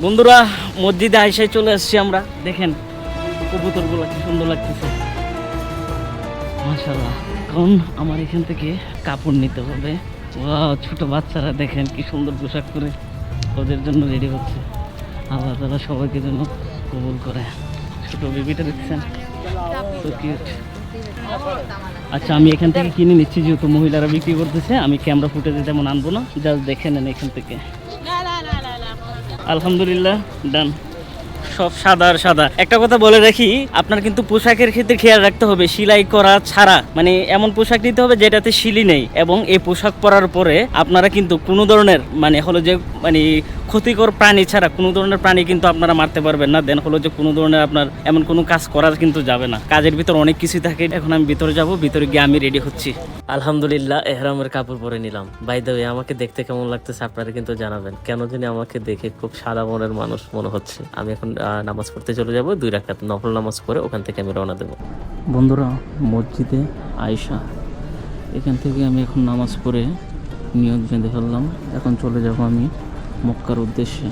বন্ধুরা মসজিদে আইসায় চলে আসছি আমরা। দেখেন কবুতরগুলো কি সুন্দর লাগতেছে, মাশাআল্লাহ। এখন আমার এখান থেকে কাপড় নিতে হবে। ওয়াও, ছোট বাচ্চারা দেখেন কি সুন্দর পোশাক করে ওদের জন্য রেডি হচ্ছে। আল্লাহ তাআলা সবাইকে যেন কবুল করে। ছোট বেবিটা দেখছেন, তো কিউট। আচ্ছা, আমি এখান থেকে কিনে নিচ্ছি, যেহেতু মহিলারা বিক্রি করতেছে। আমি ক্যামেরা ফুটেজে তেমন আনবো না, জাস্ট দেখে নেন এখান থেকে। আলহামদুলিল্লাহ, ডান। সব সাদা আর সাদা। একটা কথা বলে রাখি, আপনার কিন্তু পোশাকের ক্ষেত্রে খেয়াল রাখতে হবে সেলাই করা ছাড়া, মানে এমন পোশাক নিতে হবে যেটাতে শিলি নেই। এবং এই পোশাক পরার পরে আপনারা কিন্তু কোনো ধরনের মানে হলো যে মানে ক্ষতিকর প্রাণী ছাড়া কোনো ধরনের প্রাণী কিন্তু আপনারা মারতে পারবেন না। দেন হলো যে কোনো ধরনের আপনার এমন কোনো কাজ করা কিন্তু যাবে না। কাজের ভিতর অনেক কিছুই থাকে। এখন আমি ভিতরে যাব, ভিতরে গিয়ে আমি রেডি হচ্ছি। আলহামদুলিল্লাহ, এহরামের কাপড় পরে নিলাম। বাই দ্য ওয়ে, আমাকে দেখতে কেমন লাগতেছে আপনারা কিন্তু জানাবেন। কেন জানি আমাকে দেখে খুব সাদা মনের মানুষ মনে হচ্ছে। আমি এখন নামাজ পড়তে চলে যাব। 2 রাকাত নফল নামাজ পড়ে ওখান থেকে আমি রওনা দেব। বন্ধুরা, মসজিদে আয়েশা, এখান থেকে আমি এখন নামাজ পড়ে নিয়ত বেঁধে ফেললাম। এখন চলে যাব আমি মক্কার উদ্দেশ্যে।